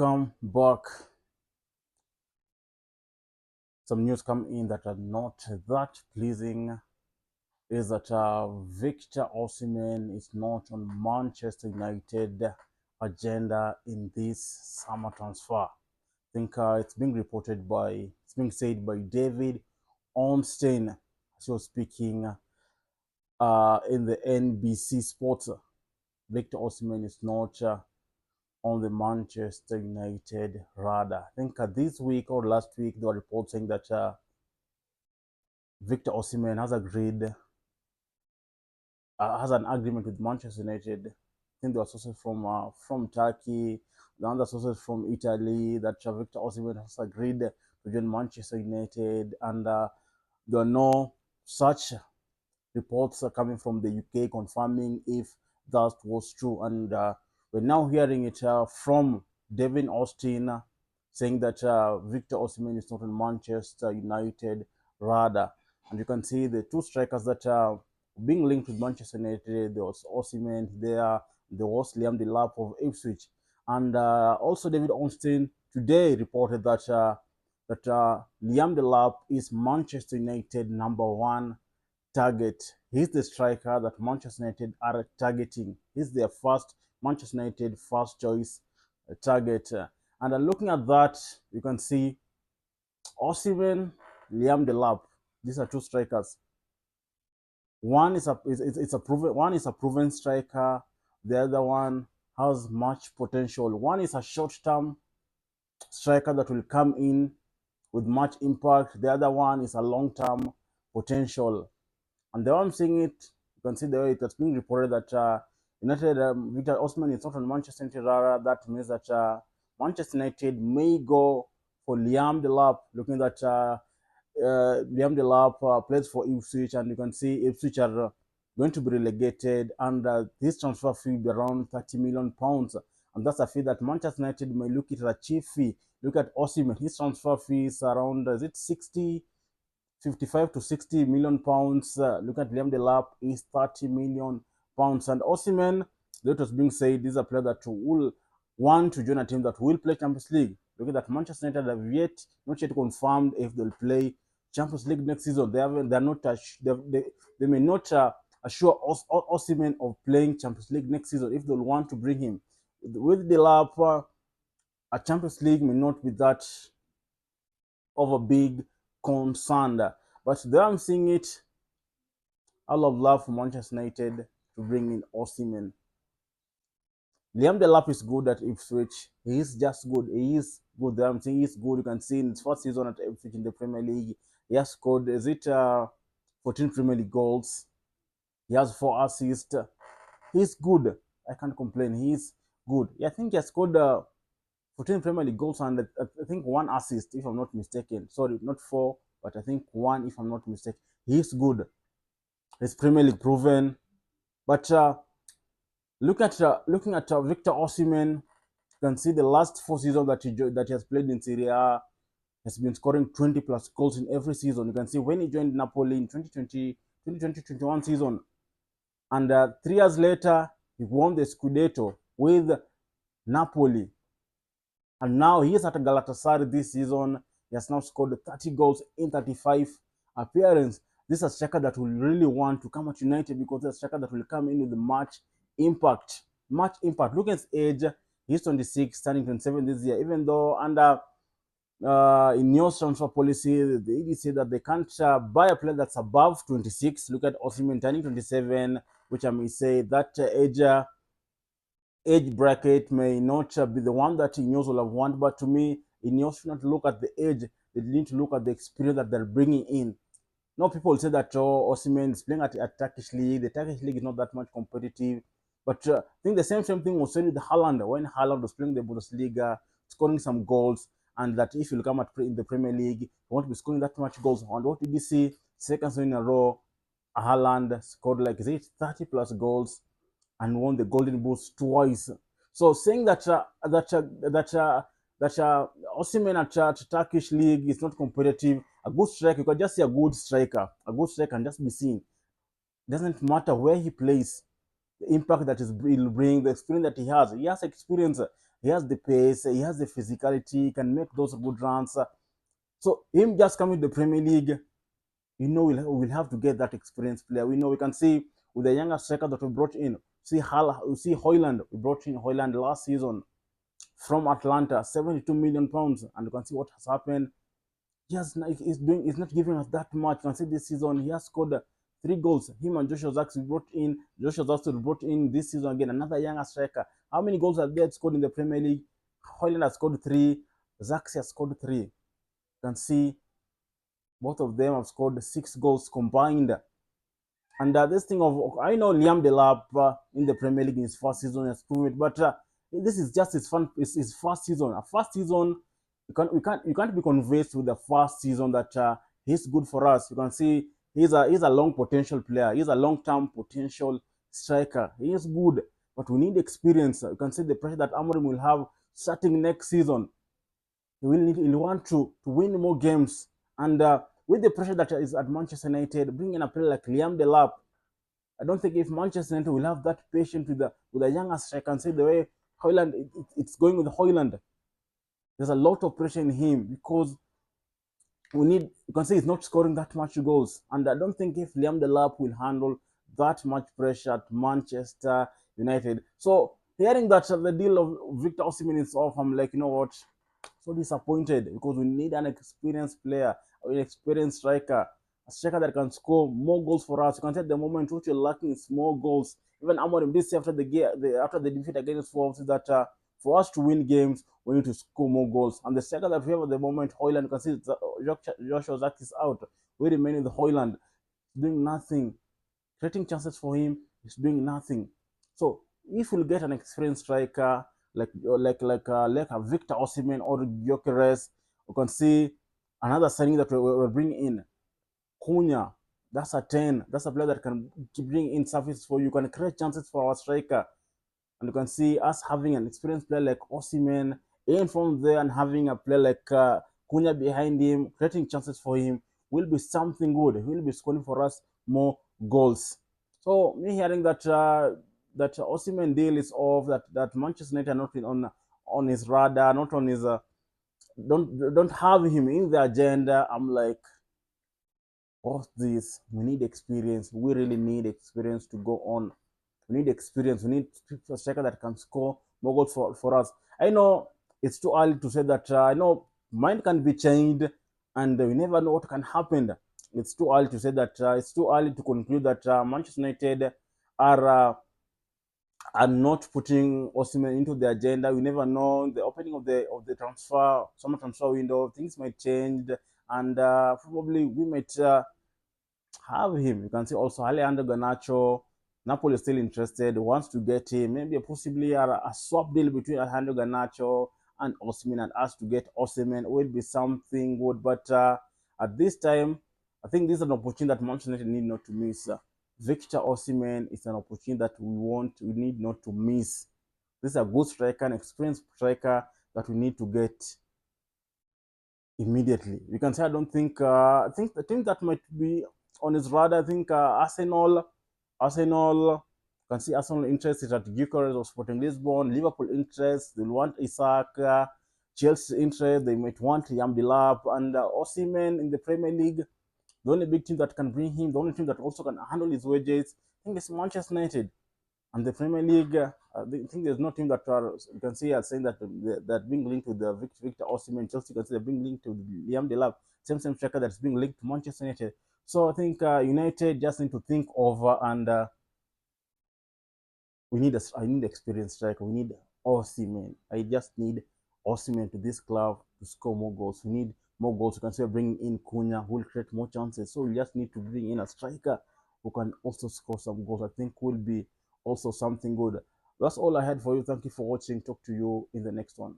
Come back. Some news come in that are not that pleasing is that Victor Osihmen is not on Manchester United agenda in this summer transfer. I think it's being said by David Ornstein as he was speaking in the NBC Sports. Victor Osimhen is not on the Manchester United radar. I think this week or last week there were reports saying that Victor Osimhen has an agreement with Manchester United. I think there were sources from Turkey, the other sources from Italy that Victor Osimhen has agreed to join Manchester United, and there are no such reports are coming from the UK confirming if that was true. And we're now hearing it from Devin Austin saying that Victor Osimhen is not in Manchester United radar. And you can see the two strikers that are being linked with Manchester United. There was Osihmen there was Liam Delap of Ipswich. And also David Austin today reported that Liam Delap is Manchester United number 1 target. He's the striker that Manchester United are targeting. He's their first Manchester United first choice target. And looking at that, you can see Osihmen, Liam Delap. These are two strikers. One is a proven striker. The other one has much potential. One is a short-term striker that will come in with much impact. The other one is a long-term potential. And the way I'm seeing it, you can see the way it's being reported that United, Victor Osimhen is not on Manchester United radar. That means that Manchester United may go for Liam Delap, looking at Liam Delap plays for Ipswich, and you can see Ipswich are going to be relegated, and this transfer fee will be around £30 million. And that's a fee that Manchester United may look at as a cheap fee. Look at Osihmen, his transfer fee is around, is it 55 to 60 million pounds. Look at Liam Delap is 30 million pounds. And Osihmen, that was being said, is a player that will want to join a team that will play Champions League. Look at that, Manchester United have not yet confirmed if they'll play Champions League next season. They may not assure Osihmen of playing Champions League next season if they'll want to bring him. With Delap, a Champions League may not be that of a big concerned. But there I'm seeing it, I love for Manchester United to bring in Osihmen. Liam Delap is good at Ipswich. He is just good. He is good. There I'm saying he's good. You can see in his first season at Ipswich in the Premier League, he has scored, 14 Premier League goals. He has 4 assists. He's good. I can't complain. He's good. Yeah, I think he has scored 14 Premier League goals and I think 1 assist, if I'm not mistaken. Sorry, not 4, but I think 1, if I'm not mistaken. He's good. He's Premier League proven. But looking at Victor Osimhen, you can see the last 4 seasons that he has played in Serie A has been scoring 20 plus goals in every season. You can see when he joined Napoli in 2020-21 season, and 3 years later he won the Scudetto with Napoli. And now he is at Galatasaray this season. He has now scored 30 goals in 35 appearances. This is a striker that will really want to come at United because it's a striker that will come in with much impact. Much impact. Look at his age. He's 26, turning 27 this year. Even though under in new transfer policy, they say that they can't buy a player that's above 26. Look at Osihmen turning 27, which I may say that age bracket may not be the one that Ineos will have wanted, but to me, Ineos should not look at the age. They need to look at the experience that they're bringing in. Now, people say that Osihmen is playing at Turkish league. The Turkish league is not that much competitive. But I think the same thing was said with Haaland when Haaland was playing the Bundesliga, scoring some goals, and that if you come in the Premier League, you won't be scoring that much goals. And what did you see? Second season in a row, Haaland scored like 30 plus goals and won the Golden Boots twice. So saying that Osihmen at Turkish league is not competitive, a good striker, you can just see a good striker can just be seen. It doesn't matter where he plays, the impact that he'll bring, the experience that he has. He has experience. He has the pace, he has the physicality, he can make those good runs. So him just coming to the Premier League, we'll have to get that experienced player. We can see with the younger striker that we brought in. See Hoyland. We brought in Hoyland last season from Atlanta, 72 million pounds, and you can see what has happened. He's not giving us that much. You can see this season he has scored 3 goals. Him and Joshua Zaks brought in. Joshua Zaks brought in this season again another younger striker. How many goals have they scored in the Premier League? Hoyland has scored 3. Zaks has scored 3. You can see both of them have scored 6 goals combined. And this thing of I know Liam Delap in the Premier League in his first season has proven it, but this is just his first season. A first season, you can't be convinced with the first season that he's good for us. You can see he's a long potential player. He's a long term potential striker. He is good, but we need experience. You can see the pressure that Amorim will have starting next season. He'll want to win more games, and with the pressure that is at Manchester United, bringing a player like Liam Delap, I don't think if Manchester United will have that patience with the younger striker and say the way Hoyland it's going with Hoyland. There's a lot of pressure in him because you can say he's not scoring that much goals, and I don't think if Liam Delap will handle that much pressure at Manchester United. So hearing that the deal of Victor Osihmen is off, I'm like, you know what? So disappointed because we need an experienced player, an experienced striker, a striker that can score more goals for us. You can say at the moment what you're lacking is more goals. Even Amorim this after the defeat against Wolves is that for us to win games, we need to score more goals. And the striker that we have at the moment, Hoyland, you can see Joshua Zach is out. We remain with Hoyland, doing nothing, creating chances for him. He's doing nothing. So if we'll get an experienced striker like a Victor Osihmen or Gyökeres, we can see another signing that we're bringing in, Cunha. That's a 10. That's a player that can bring in service for you, can create chances for our striker. And you can see us having an experienced player like Osihmen in from there and having a player like Cunha behind him, creating chances for him will be something good. He will be scoring for us more goals. So me hearing that Osihmen deal is off, that Manchester United are not on his radar, not on his don't have him in the agenda. I'm like, what's this? We need experience. We really need experience to go on. We need experience. We need a striker that can score more goals for us. I know it's too early to say that. I know mind can be changed, and we never know what can happen. It's too early to say that. It's too early to conclude that Manchester United are are not putting Osihmen into the agenda. We never know the opening of the summer transfer window. Things might change, and probably we might have him. You can see also Alejandro Garnacho. Napoli is still interested, wants to get him. Maybe possibly a swap deal between Alejandro Garnacho and Osihmen, and us to get Osihmen will be something good. But at this time, I think this is an opportunity that Manchester United need not to miss. Victor Osihmen is an opportunity that we need not to miss. This is a good striker, an experienced striker that we need to get immediately. You can say I don't think I think the team that might be on his radar. I think Arsenal can see Arsenal interest is at Gyökeres of Sporting Lisbon. Liverpool interest they'll want Isaac. Chelsea interest they might want Liam Delap and Osihmen in the Premier League. The only big team that can bring him, the only team that also can handle his wages, I think is Manchester United. And the Premier League, I think there's no team that you can see as saying that being linked to the Victor Osihmen. Chelsea can see they're being linked to Liam Delap, same striker that's being linked to Manchester United. So I think United just need to think over and I need experienced striker. We need Osihmen. I just need Osihmen to this club to score more goals. We need more goals. You can say bringing in Cunha who will create more chances. So we just need to bring in a striker who can also score some goals. I think will be also something good. That's all I had for you. Thank you for watching. Talk to you in the next one.